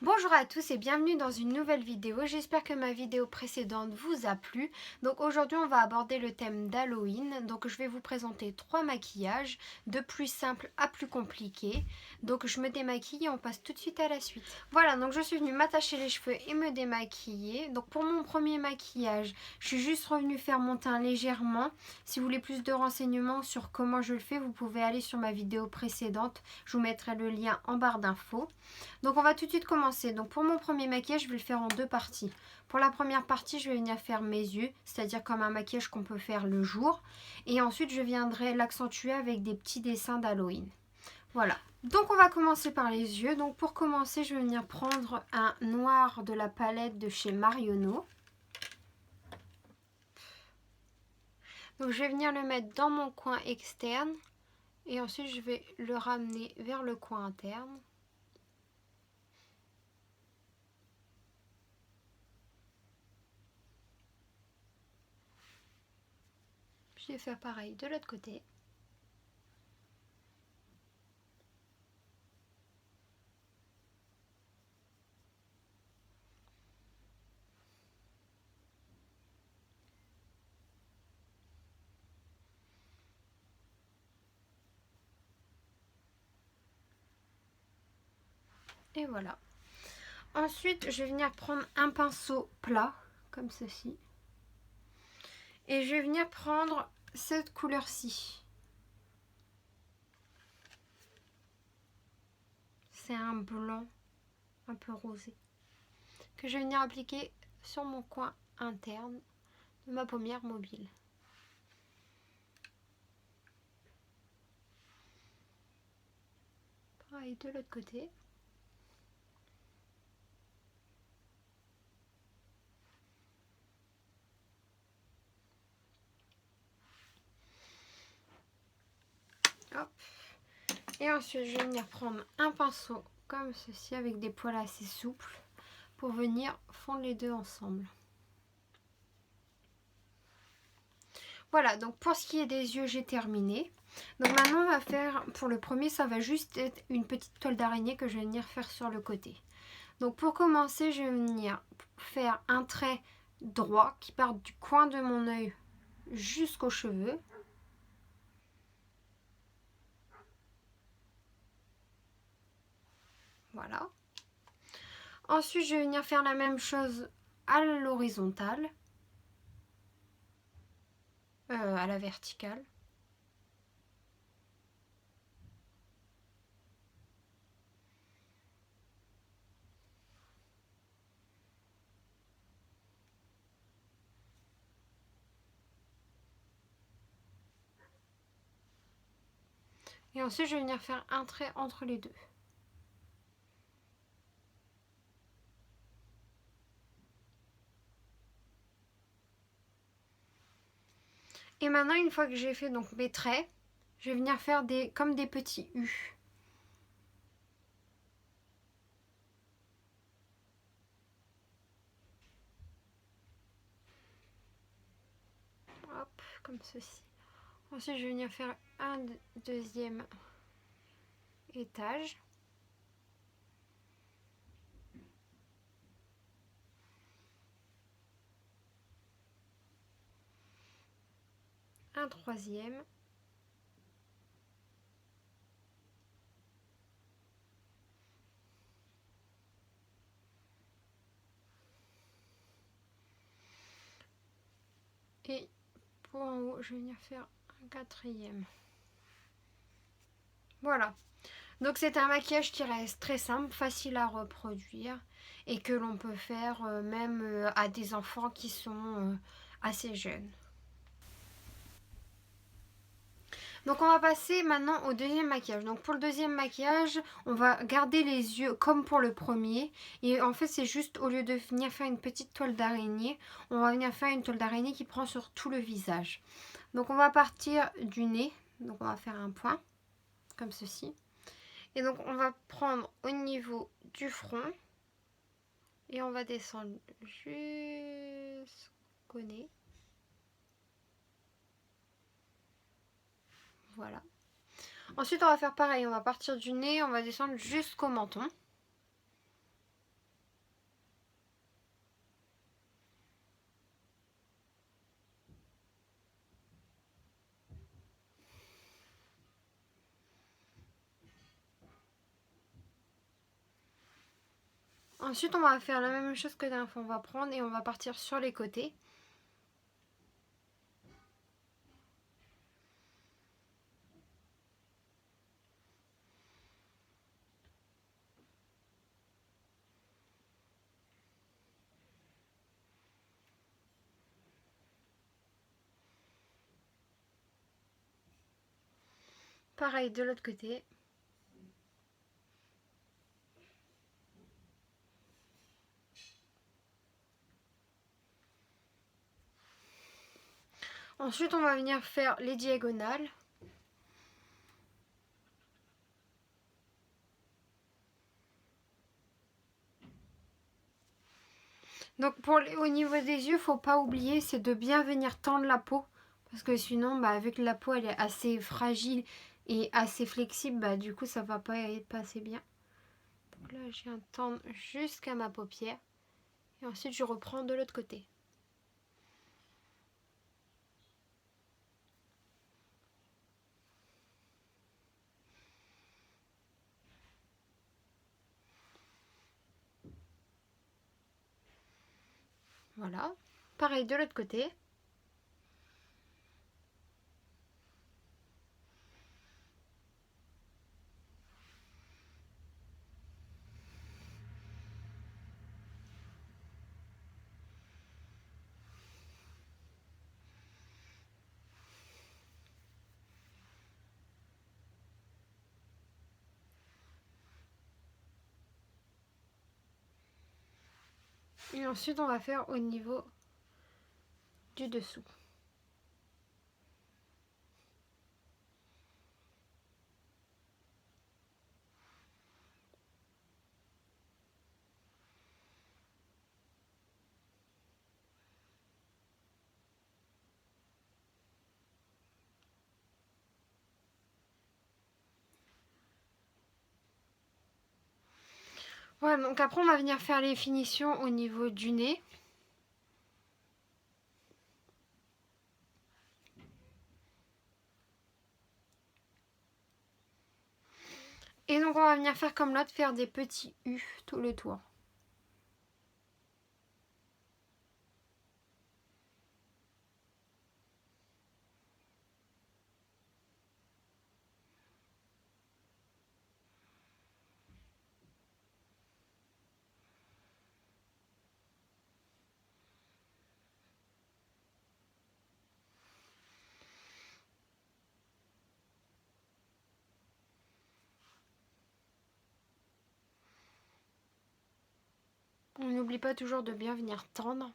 Bonjour à tous et bienvenue dans une nouvelle vidéo. J'espère que ma vidéo précédente vous a plu. Donc aujourd'hui on va aborder le thème d'Halloween. Donc je vais vous présenter 3 maquillages, de plus simple à plus compliqué. Donc je me démaquille et on passe tout de suite à la suite. Voilà, donc je suis venue m'attacher les cheveux et me démaquiller. Donc pour mon premier maquillage, je suis juste revenue faire mon teint légèrement. Si vous voulez plus de renseignements sur comment je le fais, vous pouvez aller sur ma vidéo précédente. Je vous mettrai le lien en barre d'infos. Donc on va tout de suite commencer. Donc pour mon premier maquillage, je vais le faire en deux parties. Pour la première partie, je vais venir faire mes yeux, c'est-à-dire comme un maquillage qu'on peut faire le jour. Et ensuite, je viendrai l'accentuer avec des petits dessins d'Halloween. Voilà. Donc on va commencer par les yeux. Donc pour commencer, je vais venir prendre un noir de la palette de chez Marionneau. Donc je vais venir le mettre dans mon coin externe. Et ensuite, je vais le ramener vers le coin interne. Je vais faire pareil de l'autre côté. Et voilà. Ensuite, je vais venir prendre un pinceau plat, comme ceci. Et je vais venir prendre cette couleur-ci. C'est un blanc un peu rosé. Que je vais venir appliquer sur mon coin interne de ma paumière mobile. Pareil de l'autre côté. Hop. Et ensuite, je vais venir prendre un pinceau comme ceci avec des poils assez souples pour venir fondre les deux ensemble. Voilà, donc pour ce qui est des yeux, j'ai terminé. Donc maintenant, on va faire, pour le premier, ça va juste être une petite toile d'araignée que je vais venir faire sur le côté. Donc pour commencer, je vais venir faire un trait droit qui part du coin de mon œil jusqu'aux cheveux. Voilà. Ensuite, je vais venir faire la même chose à l'horizontale, à la verticale. Et ensuite, je vais venir faire un trait entre les deux. Et maintenant, une fois que j'ai fait donc mes traits, je vais venir faire comme des petits U. Hop, comme ceci. Ensuite, je vais venir faire un deuxième étage. Un troisième. Et pour en haut, je vais venir faire un quatrième. Voilà. Donc c'est un maquillage qui reste très simple, facile à reproduire et que l'on peut faire même à des enfants qui sont assez jeunes. Donc on va passer maintenant au deuxième maquillage. Donc pour le deuxième maquillage, on va garder les yeux comme pour le premier. Et en fait c'est juste au lieu de venir faire une petite toile d'araignée, on va venir faire une toile d'araignée qui prend sur tout le visage. Donc on va partir du nez. Donc on va faire un point, comme ceci. Et donc on va prendre au niveau du front. Et on va descendre jusqu'au nez. Voilà. Ensuite, on va faire pareil. On va partir du nez, on va descendre jusqu'au menton. Ensuite, on va faire la même chose que la dernière fois. On va prendre et on va partir sur les côtés. Pareil de l'autre côté. Ensuite, on va venir faire les diagonales. Donc au niveau des yeux, faut pas oublier, c'est de bien venir tendre la peau. Parce que sinon, vu que la peau elle est assez fragile et assez flexible, du coup ça va pas passer bien. Donc là, je viens tendre jusqu'à ma paupière. Et ensuite, je reprends de l'autre côté. Voilà. Pareil de l'autre côté. Et ensuite, on va faire au niveau du dessous. Voilà, donc après, on va venir faire les finitions au niveau du nez. Et donc, on va venir faire comme l'autre, faire des petits U tout le tour. On n'oublie pas toujours de bien venir tendre.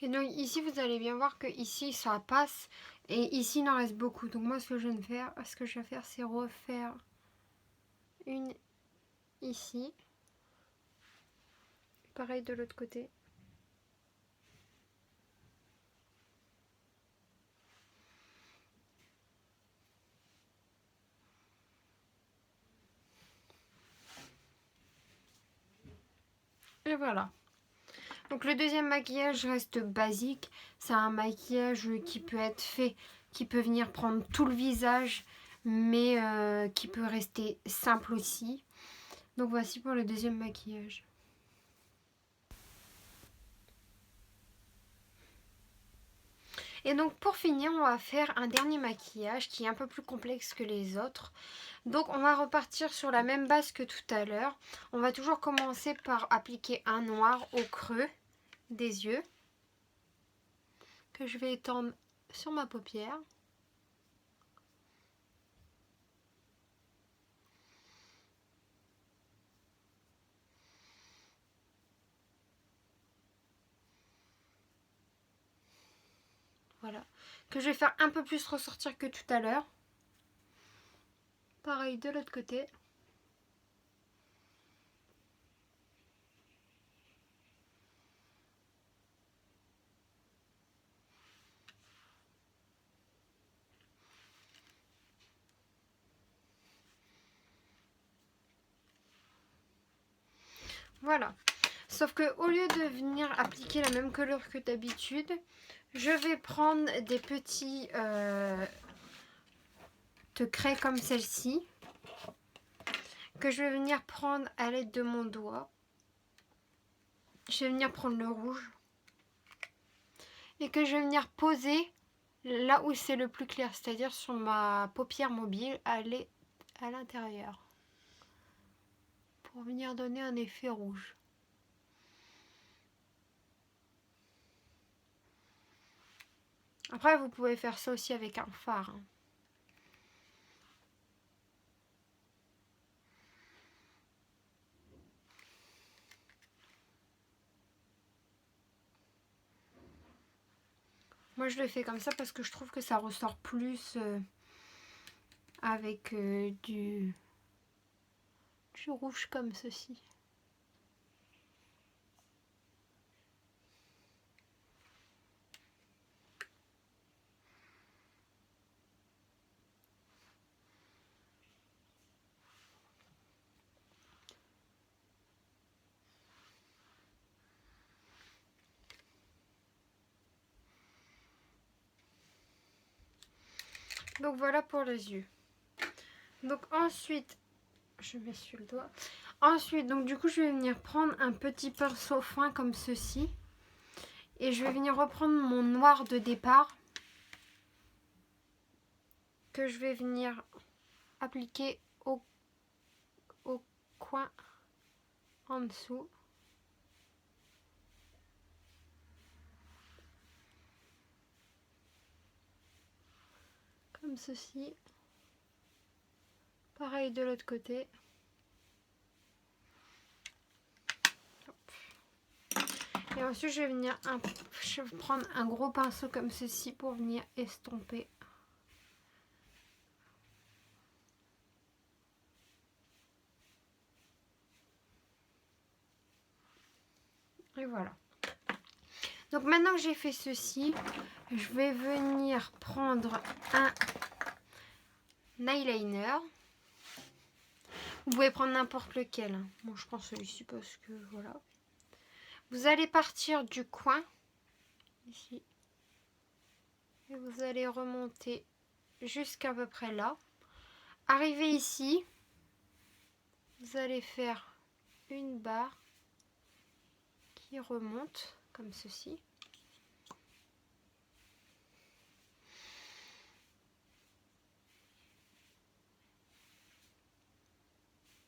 Et donc ici, vous allez bien voir que ici, ça passe. Et ici, il en reste beaucoup. Donc moi, ce que je vais faire, c'est refaire une ici. Pareil de l'autre côté. Et voilà. Donc le deuxième maquillage reste basique. C'est un maquillage qui peut être fait, qui peut venir prendre tout le visage, mais qui peut rester simple aussi. Donc voici pour le deuxième maquillage. Et donc pour finir, on va faire un dernier maquillage qui est un peu plus complexe que les autres. Donc on va repartir sur la même base que tout à l'heure. On va toujours commencer par appliquer un noir au creux des yeux que je vais étendre sur ma paupière. Voilà, que je vais faire un peu plus ressortir que tout à l'heure. Pareil de l'autre côté. Voilà. Sauf que au lieu de venir appliquer la même couleur que d'habitude, je vais prendre des petits de craie comme celle-ci, que je vais venir prendre à l'aide de mon doigt. Je vais venir prendre le rouge et que je vais venir poser là où c'est le plus clair, c'est-à-dire sur ma paupière mobile, à l'intérieur, pour venir donner un effet rouge. Après, vous pouvez faire ça aussi avec un fard. Moi, je le fais comme ça parce que je trouve que ça ressort plus avec du rouge comme ceci. Donc voilà pour les yeux. Donc ensuite, je m'essuie le doigt. Ensuite, donc du coup, je vais venir prendre un petit pinceau fin comme ceci. Et je vais venir reprendre mon noir de départ. Que je vais venir appliquer au coin en dessous. Comme ceci. Pareil de l'autre côté. Et ensuite, je vais venir prendre un gros pinceau comme ceci pour venir estomper. Et voilà. Donc maintenant que j'ai fait ceci, je vais venir prendre un eyeliner. Vous pouvez prendre n'importe lequel. Bon, je prends celui-ci parce que voilà. Vous allez partir du coin, ici. Et vous allez remonter jusqu'à peu près là. Arrivé ici, vous allez faire une barre qui remonte comme ceci.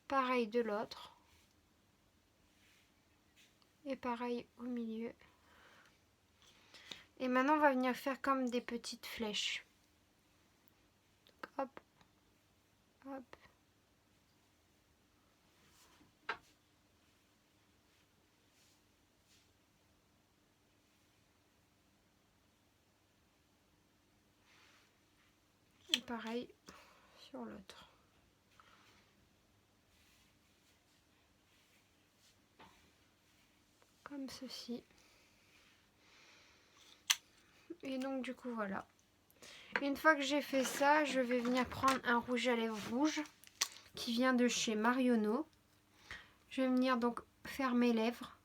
Pareil de l'autre. Et pareil au milieu. Et maintenant, on va venir faire comme des petites flèches. Hop, hop. Et pareil sur l'autre. Comme ceci. Et donc du coup voilà. Une fois que j'ai fait ça, je vais venir prendre un rouge à lèvres rouge qui vient de chez Marionneau. Je vais venir donc faire mes lèvres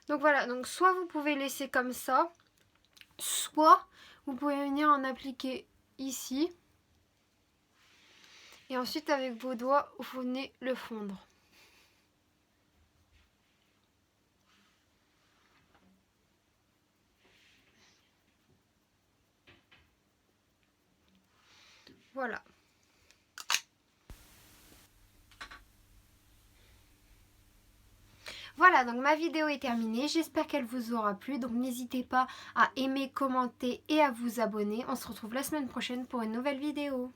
Donc voilà, donc soit vous pouvez laisser comme ça, soit vous pouvez venir en appliquer ici. Et ensuite avec vos doigts, vous venez le fondre. Voilà. Voilà, donc ma vidéo est terminée. J'espère qu'elle vous aura plu. Donc n'hésitez pas à aimer, commenter et à vous abonner. On se retrouve la semaine prochaine pour une nouvelle vidéo.